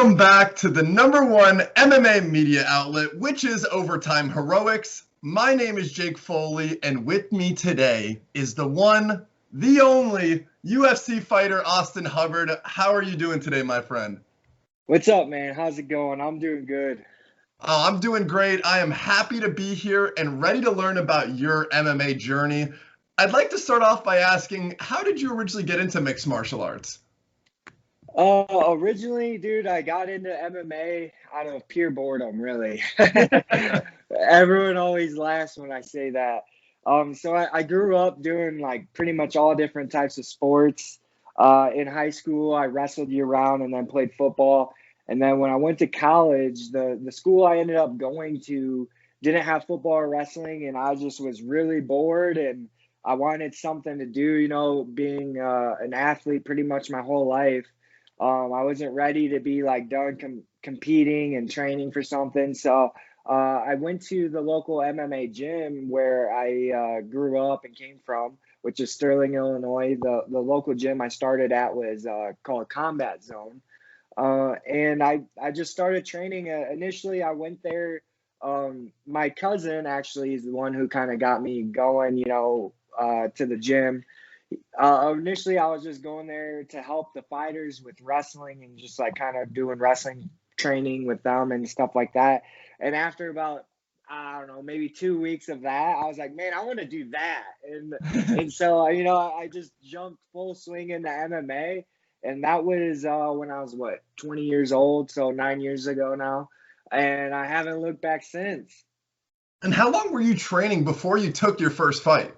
Welcome back to the #1 MMA media outlet, which is Overtime Heroics. My name is Jake Foley, and with me today is the one, the only UFC Fighter Austin Hubbard. How are you doing today, my friend? What's up, man? How's it going? I'm doing good. I'm doing great. I am happy to be here and ready to learn about your MMA journey. I'd like to start off by asking, how did you originally get into mixed martial arts? Originally, dude, I got into MMA out of pure boredom, really. Everyone always laughs when I say that. So I grew up doing like pretty much all different types of sports. In high school, I wrestled year round and then played football. And then when I went to college, the school I ended up going to didn't have football or wrestling, and I just was really bored and I wanted something to do, being an athlete pretty much my whole life. I wasn't ready to be like done competing and training for something. So I went to the local MMA gym where I grew up and came from, which is Sterling, Illinois. The local gym I started at was called Combat Zone. And I just started training. Initially, I went there. My cousin actually is the one who kind of got me going, to the gym. Initially, I was just going there to help the fighters with wrestling and just like kind of doing wrestling training with them and stuff like that. And after about, I don't know, maybe 2 weeks of that, I was like, man, I want to do that. And so, I just jumped full swing into MMA. And that was when I was, 20 years old, so 9 years ago now. And I haven't looked back since. And how long were you training before you took your first fight?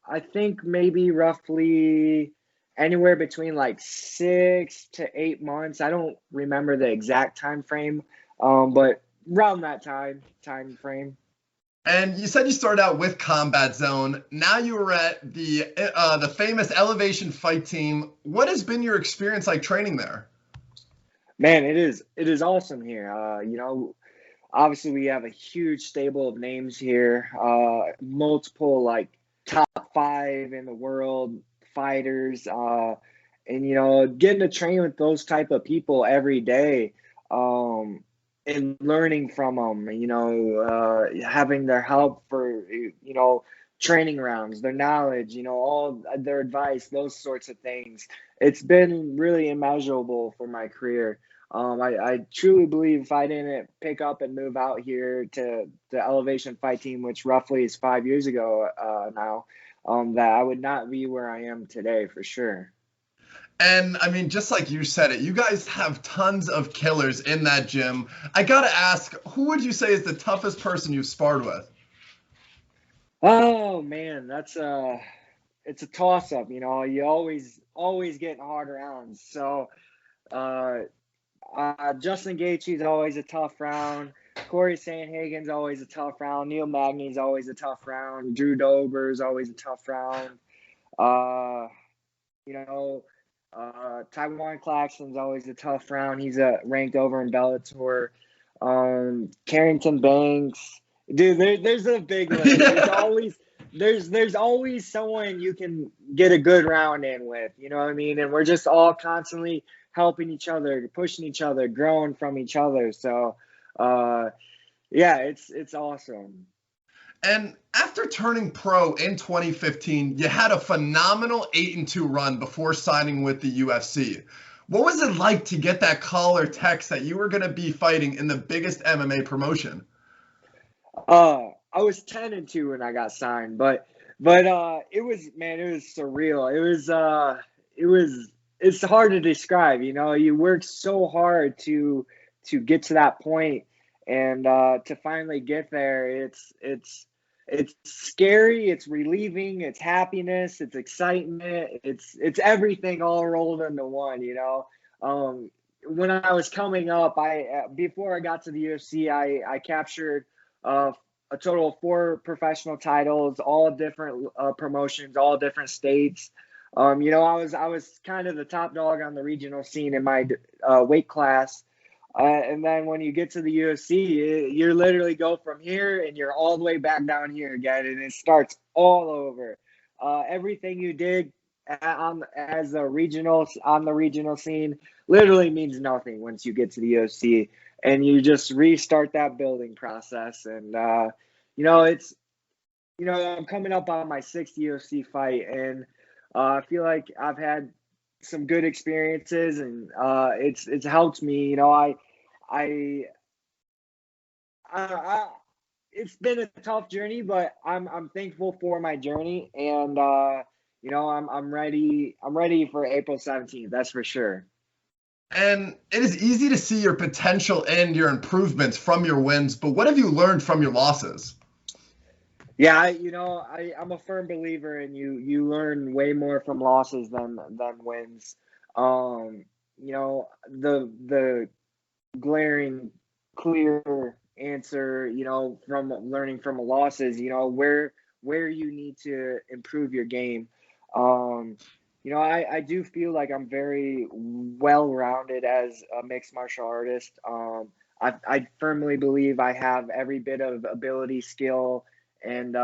I think maybe roughly anywhere between like 6 to 8 months. I don't remember the exact time frame, but around that time frame. And you said you started out with Combat Zone. Now you were at the famous Elevation Fight Team. What has been your experience like training there? Man, it is awesome here. Obviously we have a huge stable of names here, multiple like top 5 in the world fighters, and getting to train with those type of people every day, and learning from them, having their help for training rounds, their knowledge, all their advice, those sorts of things. It's been really immeasurable for my career. I truly believe if I didn't pick up and move out here to the Elevation Fight Team, which roughly is 5 years ago now, that I would not be where I am today for sure. And I mean, just like you said it, you guys have tons of killers in that gym. I gotta ask, who would you say is the toughest person you've sparred with? Oh man, it's a toss up. You always getting hard rounds. So Justin Gaethje's always a tough round. Corey Sandhagen's always a tough round. Neil Magny's always a tough round. Drew Dober's always a tough round. Uh, you know, Taiwan Claxton's always a tough round. He's ranked over in Bellator. Carrington Banks, dude. There's a big list. There's always someone you can get a good round in with. You know what I mean? And we're just all constantly helping each other, pushing each other, growing from each other. So, yeah, it's awesome. And after turning pro in 2015, you had a phenomenal 8-2 run before signing with the UFC. What was it like to get that call or text that you were going to be fighting in the biggest MMA promotion? I was 10-2 when I got signed, but it was surreal. It's hard to describe. You work so hard to get to that point, and to finally get there, it's scary, it's relieving, it's happiness, it's excitement, it's everything all rolled into one. When I was coming up, before I got to the UFC, I captured a total of 4 professional titles, all different promotions, all different states. I was kind of the top dog on the regional scene in my weight class. And then when you get to the UFC, you literally go from here and you're all the way back down here again, and it starts all over. Everything you did as a regional on the regional scene literally means nothing once you get to the UFC and you just restart that building process. And it's I'm coming up on my sixth UFC fight, and I feel like I've had some good experiences, and it's helped me. I, I it's been a tough journey, but I'm thankful for my journey, and I'm ready. I'm ready for April 17th. That's for sure. And it is easy to see your potential and your improvements from your wins, but what have you learned from your losses? Yeah, I'm a firm believer in you learn way more from losses than wins. The glaring clear answer, from learning from losses, where you need to improve your game. I do feel like I'm very well rounded as a mixed martial artist. I firmly believe I have every bit of ability, skill, and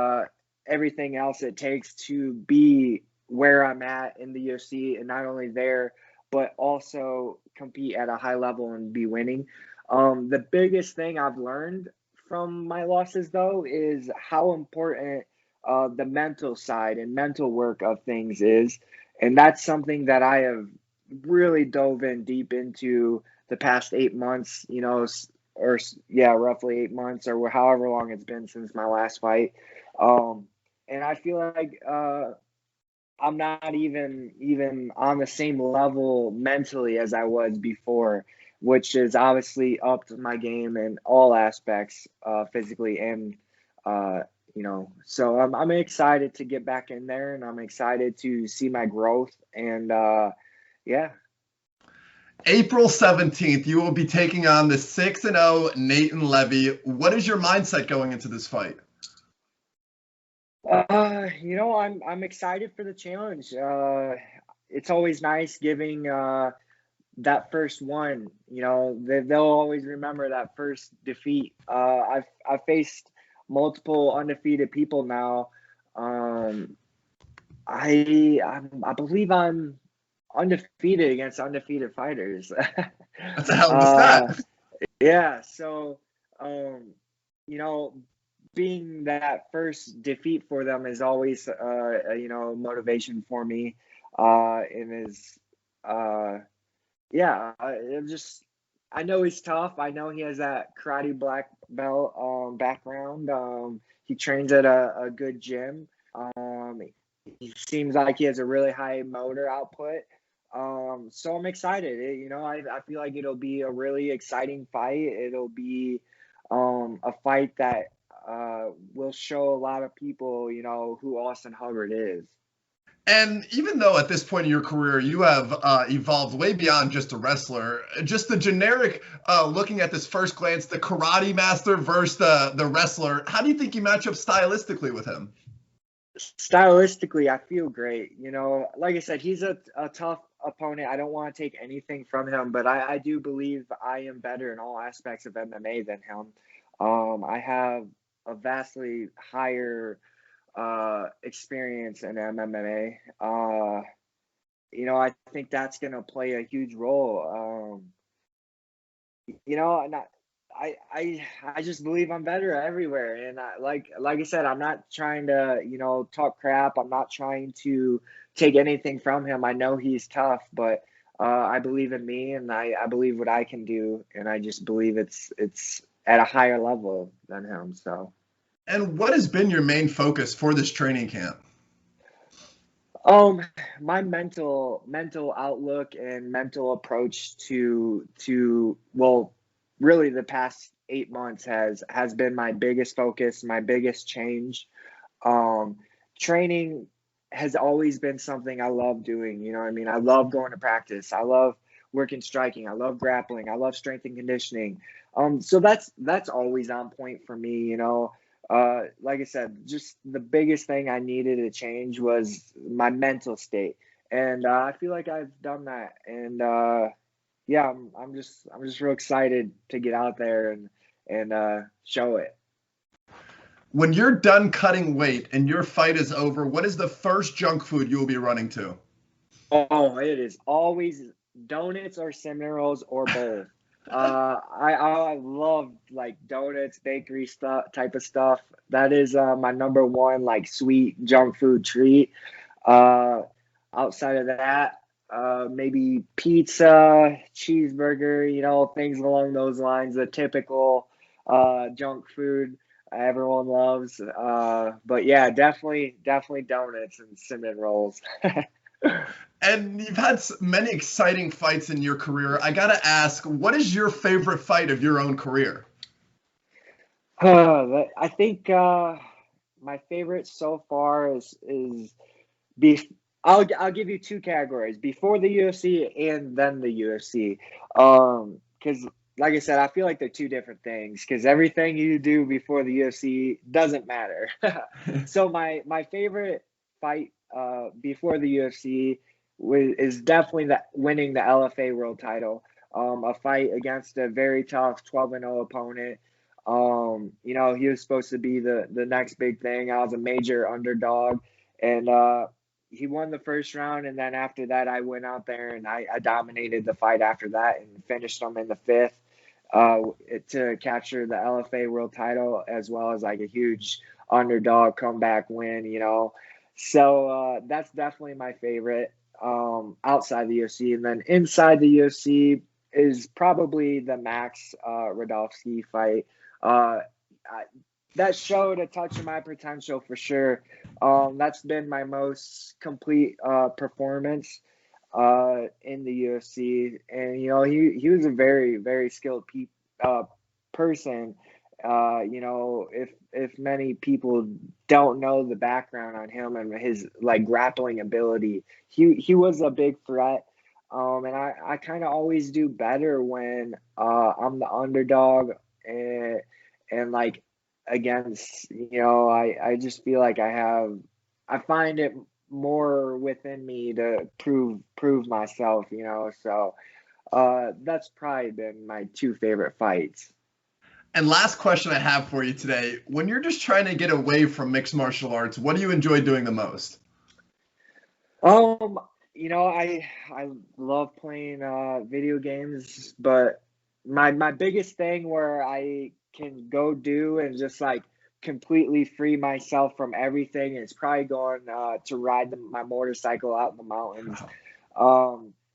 everything else it takes to be where I'm at in the UFC, and not only there, but also compete at a high level and be winning. The biggest thing I've learned from my losses, though, is how important the mental side and mental work of things is. And that's something that I have really dove in deep into the past 8 months, or yeah, roughly 8 months or however long it's been since my last fight. And I feel like I'm not even on the same level mentally as I was before, which is obviously upped my game in all aspects, physically and So I'm excited to get back in there, and I'm excited to see my growth. And yeah. April 17th, you will be taking on the 6-0 Natan Levy. What is your mindset going into this fight? I'm excited for the challenge. It's always nice giving that first one. They'll always remember that first defeat. I've faced multiple undefeated people now. I believe I'm undefeated against undefeated fighters. That's a hell of a stat. Yeah. So, being that first defeat for them is always, motivation for me. And is, yeah, I know he's tough. I know he has that karate black belt background. He trains at a good gym. He seems like he has a really high motor output. So I'm excited. I feel like it'll be a really exciting fight. It'll be a fight that will show a lot of people, who Austin Hubbard is. And even though at this point in your career you have evolved way beyond just a wrestler, just the generic looking at this first glance, the karate master versus the wrestler, how do you think you match up stylistically with him? Stylistically, I feel great. Like I said, he's a tough opponent. I don't want to take anything from him, but I do believe I am better in all aspects of MMA than him. I have a vastly higher experience in MMA. I think that's going to play a huge role. And I just believe I'm better everywhere. And like I said, I'm not trying to, talk crap. I'm not trying to take anything from him. I know he's tough, but I believe in me, and I believe what I can do. And I just believe it's at a higher level than him. So. And what has been your main focus for this training camp? My mental outlook and mental approach to well, really the past 8 months has been my biggest focus, my biggest change. Training has always been something I love doing. I love going to practice. I love working striking. I love grappling. I love strength and conditioning. So that's always on point for me. Like I said, just the biggest thing I needed to change was my mental state, and I feel like I've done that. And yeah, I'm just real excited to get out there and show it. When you're done cutting weight and your fight is over, what is the first junk food you will be running to? Oh, it is always donuts or cinnamon rolls or both. I love like donuts, bakery stuff type of stuff. That is my number one like sweet junk food treat. Uh, Outside of that, maybe pizza, cheeseburger, things along those lines. The typical junk food everyone loves. But yeah, definitely donuts and cinnamon rolls. And you've had many exciting fights in your career. I gotta ask, what is your favorite fight of your own career? I think my favorite so far is be. I'll give you two categories: before the UFC and then the UFC. Because like I said, I feel like they're two different things. Because everything you do before the UFC doesn't matter. So my favorite fight before the UFC is definitely winning the LFA world title. A fight against a very tough 12-0 opponent. He was supposed to be the next big thing. I was a major underdog, and he won the first round. And then after that, I went out there and I dominated the fight after that and finished him in the fifth to capture the LFA world title, as well as like a huge underdog comeback win. So that's definitely my favorite outside the UFC. And then inside the UFC is probably the Max Radovsky fight. That showed a touch of my potential for sure. That's been my most complete performance in the UFC, and he was a very very skilled person. If many people don't know the background on him and his like grappling ability, he was a big threat. And I kind of always do better when I'm the underdog and like against, I just feel like I find it more within me to prove myself, so that's probably been my two favorite fights. And last question I have for you today, when you're just trying to get away from mixed martial arts, what do you enjoy doing the most? I love playing video games, but my biggest thing where I can go do and just like completely free myself from everything is probably going to ride my motorcycle out in the mountains.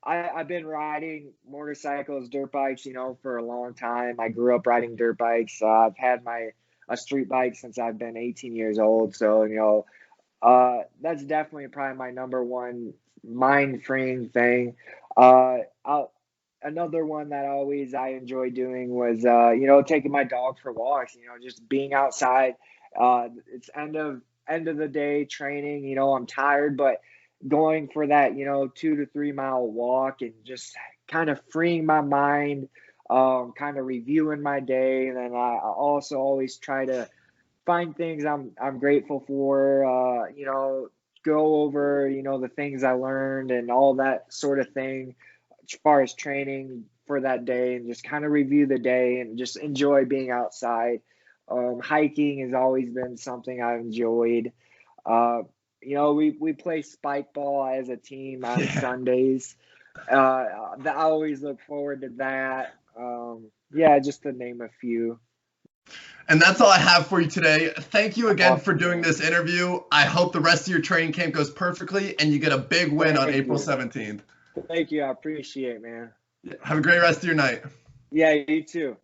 I've been riding motorcycles, dirt bikes, for a long time. I grew up riding dirt bikes. I've had a street bike since I've been 18 years old. So, that's definitely probably my number one mind freeing thing. Another one that I enjoy doing was taking my dog for walks. Just being outside. It's end of the day training. I'm tired, but going for that 2 to 3 mile walk and just kind of freeing my mind, kind of reviewing my day, and then I also always try to find things I'm grateful for. Go over the things I learned and all that sort of thing as far as training for that day, and just kind of review the day and just enjoy being outside. Hiking has always been something I've enjoyed. We play spike ball as a team on Sundays. I always look forward to that. Yeah, just to name a few. And that's all I have for you today. Thank you again Awesome. for doing this interview. I hope the rest of your training camp goes perfectly and you get a big win on April 17th. Thank you. I appreciate it, man. Have a great rest of your night. Yeah, you too.